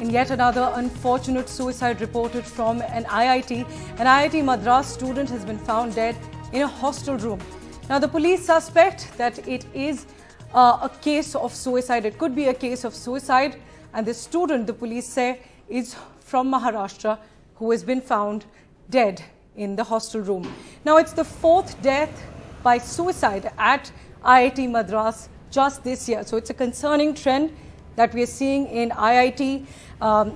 in yet another unfortunate suicide reported from an IIT. An IIT Madras student has been found dead in a hostel room. Now, the police suspect that it is a case of suicide. It could be a case of suicide. And the student, the police say, is from Maharashtra, who has been found dead in the hostel room. Now, it's the fourth death by suicide at IIT Madras just this year. So it's a concerning trend that we are seeing in IIT,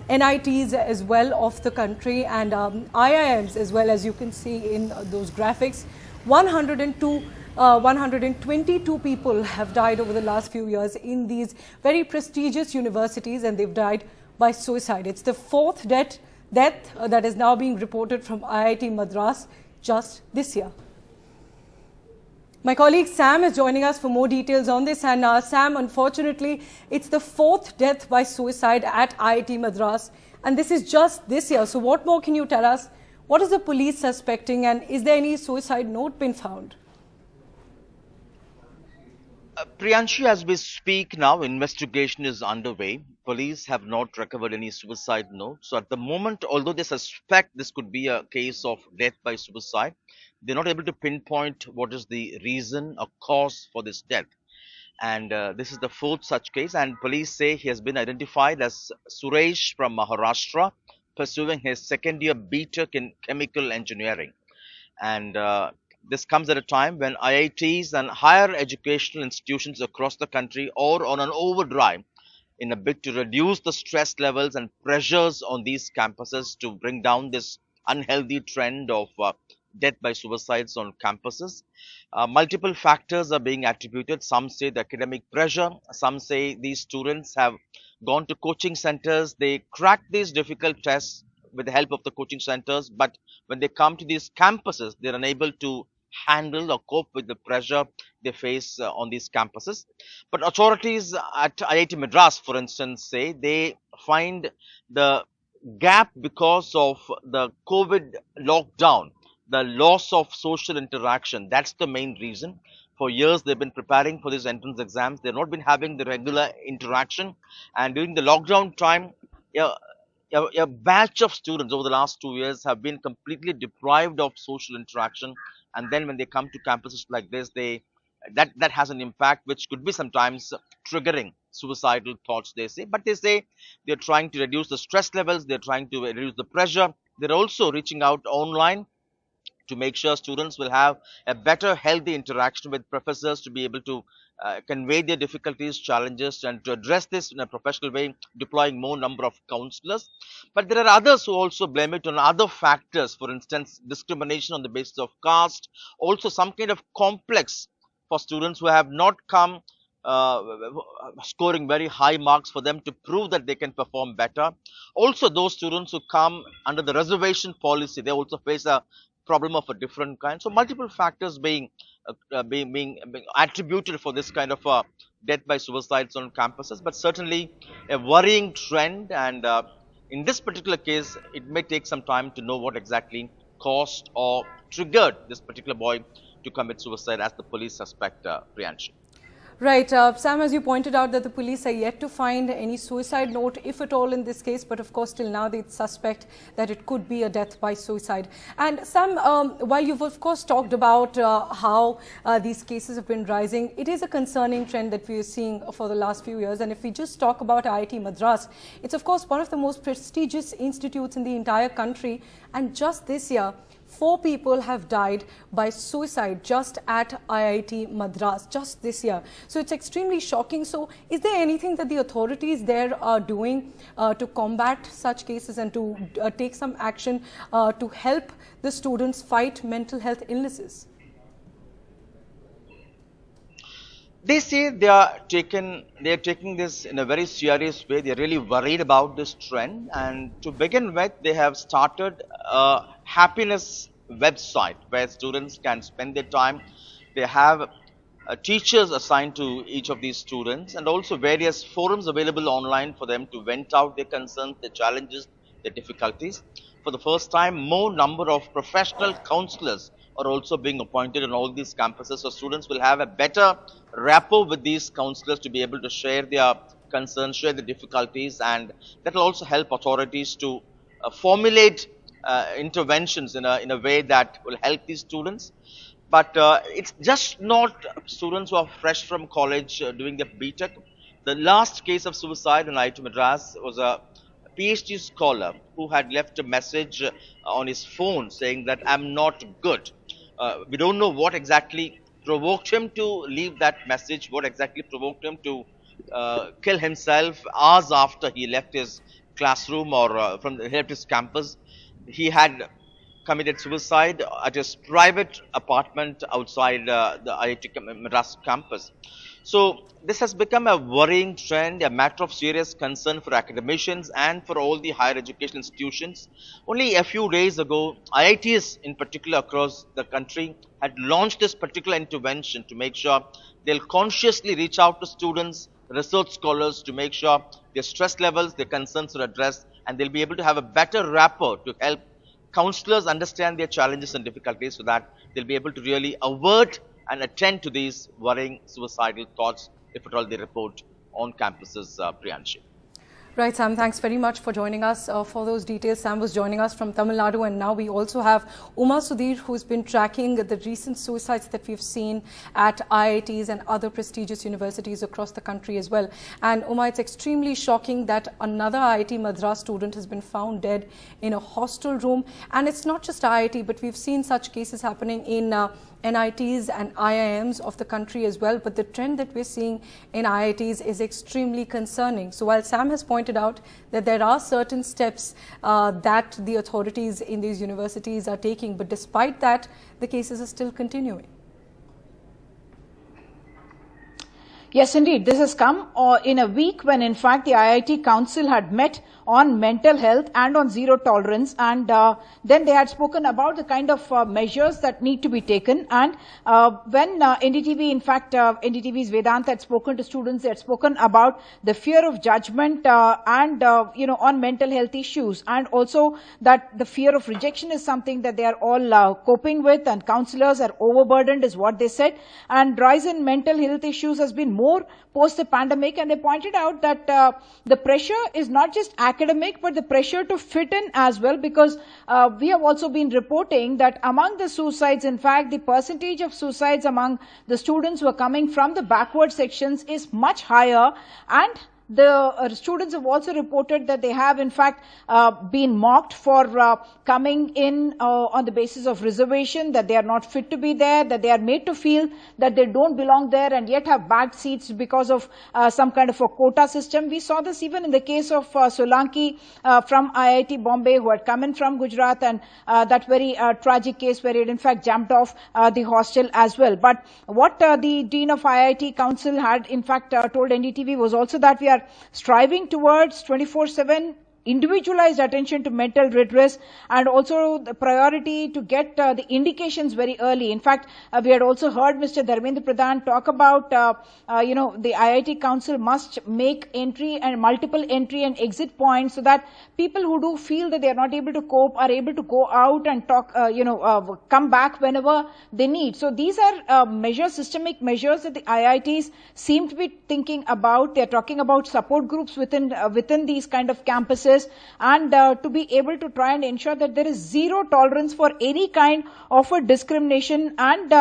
NITs as well of the country, and IIMs as well, as you can see in those graphics. 122 people have died over the last few years in these very prestigious universities, and they've died by suicide. It's the fourth death that is now being reported from IIT Madras just this year. My colleague Sam is joining us for more details on this. And Sam, unfortunately, it's the fourth death by suicide at IIT Madras, and this is just this year. So what more can you tell us? What is the police suspecting, and is there any suicide note been found? Priyanshi, as we speak now, investigation is underway. Police have not recovered any suicide note. So at the moment, although they suspect this could be a case of death by suicide, they're not able to pinpoint what is the reason or cause for this death. And this is the fourth such case. And police say he has been identified as Suresh from Maharashtra, pursuing his second year BTech in chemical engineering. And this comes at a time when IITs and higher educational institutions across the country are on an overdrive in a bid to reduce the stress levels and pressures on these campuses to bring down this unhealthy trend of death by suicides on campuses. Multiple factors are being attributed. Some say the academic pressure. Some say these students have gone to coaching centers. They crack these difficult tests with the help of the coaching centers, but when they come to these campuses, they're unable to handle or cope with the pressure they face on these campuses. But authorities at IIT Madras, for instance, say they find the gap because of the COVID lockdown, the loss of social interaction. That's the main reason. For years, they've been preparing for these entrance exams. They've not been having the regular interaction. And during the lockdown time, a batch of students over the last 2 years have been completely deprived of social interaction. And then when they come to campuses like this, that has an impact which could be sometimes triggering suicidal thoughts, they say. But they say they're trying to reduce the stress levels. They're trying to reduce the pressure. They're also reaching out online to make sure students will have a better, healthy interaction with professors to be able to convey their difficulties, challenges, and to address this in a professional way, deploying more number of counselors. But there are others who also blame it on other factors, for instance, discrimination on the basis of caste, also some kind of complex for students who have not come scoring very high marks for them to prove that they can perform better. Also, those students who come under the reservation policy, they also face a problem of a different kind. So multiple factors being attributed for this kind of death by suicides on campuses, but certainly a worrying trend. And in this particular case, it may take some time to know what exactly caused or triggered this particular boy to commit suicide, as the police suspect, Priyanshi. Right. Sam, as you pointed out, that the police are yet to find any suicide note, if at all, in this case. But of course, till now, they suspect that it could be a death by suicide. And Sam, while you've of course talked about how these cases have been rising, it is a concerning trend that we are seeing for the last few years. And if we just talk about IIT Madras, it's of course one of the most prestigious institutes in the entire country. And just this year, 4 people have died by suicide just at IIT Madras, just this year. So it's extremely shocking. So is there anything that the authorities there are doing to combat such cases and to take some action to help the students fight mental health illnesses? They say they are taking this in a very serious way. They're really worried about this trend. And to begin with, they have started a happiness website where students can spend their time. They have teachers assigned to each of these students, and also various forums available online for them to vent out their concerns, their challenges, their difficulties. For the first time, more number of professional counselors are also being appointed on all these campuses, so students will have a better rapport with these counselors to be able to share their concerns, share the difficulties, and that will also help authorities to formulate interventions in a way that will help these students. But it's just not students who are fresh from college doing their BTech. The last case of suicide in IIT Madras was a PhD scholar who had left a message on his phone saying that I'm not good. We don't know what exactly provoked him to leave that message, what exactly provoked him to kill himself hours after he left his classroom or he left his campus. He had committed suicide at his private apartment outside the IIT Madras campus. So this has become a worrying trend, a matter of serious concern for academicians and for all the higher education institutions. Only a few days ago, IITs in particular across the country had launched this particular intervention to make sure they'll consciously reach out to students, research scholars to make sure their stress levels, their concerns are addressed, and they'll be able to have a better rapport to help counselors understand their challenges and difficulties so that they'll be able to really avert and attend to these worrying suicidal thoughts if at all they report on campuses, Priyanshi. Right, Sam, thanks very much for joining us for those details. Sam was joining us from Tamil Nadu, and now we also have Uma Sudhir, who's been tracking the recent suicides that we've seen at IITs and other prestigious universities across the country as well. And Uma, it's extremely shocking that another IIT Madras student has been found dead in a hostel room. And it's not just IIT, but we've seen such cases happening in NITs and IIMs of the country as well, but the trend that we're seeing in IITs is extremely concerning. So while Sam has pointed out that there are certain steps that the authorities in these universities are taking, but despite that, the cases are still continuing. Yes, indeed. This has come in a week when, in fact, the IIT Council had met on mental health and on zero tolerance, and then they had spoken about the kind of measures that need to be taken. And when NDTV, in fact, NDTV's Vedant had spoken to students, they had spoken about the fear of judgment and, on mental health issues, and also that the fear of rejection is something that they are all coping with, and counselors are overburdened, is what they said. And rise in mental health issues has been more post the pandemic, and they pointed out that the pressure is not just academic, but the pressure to fit in as well, because we have also been reporting that among the suicides, in fact, the percentage of suicides among the students who are coming from the backward sections is much higher, and the students have also reported that they have, in fact, been mocked for coming in on the basis of reservation, that they are not fit to be there, that they are made to feel that they don't belong there and yet have bagged seats because of some kind of a quota system. We saw this even in the case of Solanki from IIT Bombay, who had come in from Gujarat, and that very tragic case where he had, in fact, jumped off the hostel as well. But what the Dean of IIT Council had, in fact, told NDTV was also that we are striving towards 24/7 individualized attention to mental redress, and also the priority to get the indications very early. In fact, we had also heard Mr. Dharmendra Pradhan talk about, the IIT Council must make entry and multiple entry and exit points so that people who do feel that they are not able to cope are able to go out and talk, come back whenever they need. So these are measures, systemic measures that the IITs seem to be thinking about. They are talking about support groups within these kind of campuses, and to be able to try and ensure that there is zero tolerance for any kind of a discrimination, and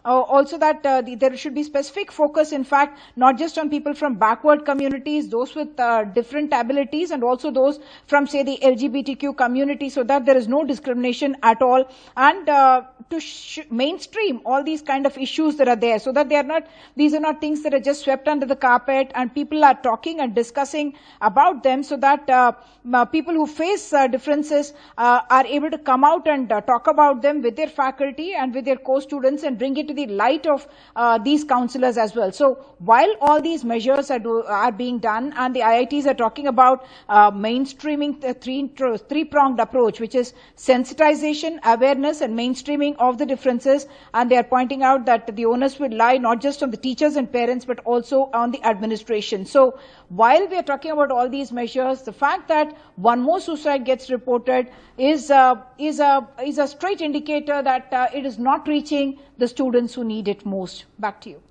also that there should be specific focus, in fact, not just on people from backward communities, those with different abilities, and also those from, say, the LGBTQ community, so that there is no discrimination at all, and to mainstream all these kind of issues that are there, so that these are not things that are just swept under the carpet, and people are talking and discussing about them, so that people who face differences are able to come out and talk about them with their faculty and with their co-students and bring it to the light of these counselors as well. So while all these measures are being done, and the IITs are talking about mainstreaming the three-pronged approach, which is sensitization, awareness, and mainstreaming of the differences, and they are pointing out that the onus would lie not just on the teachers and parents, but also on the administration. So while we are talking about all these measures, the fact that one more suicide gets reported is a straight indicator that it is not reaching the students who need it most. Back to you.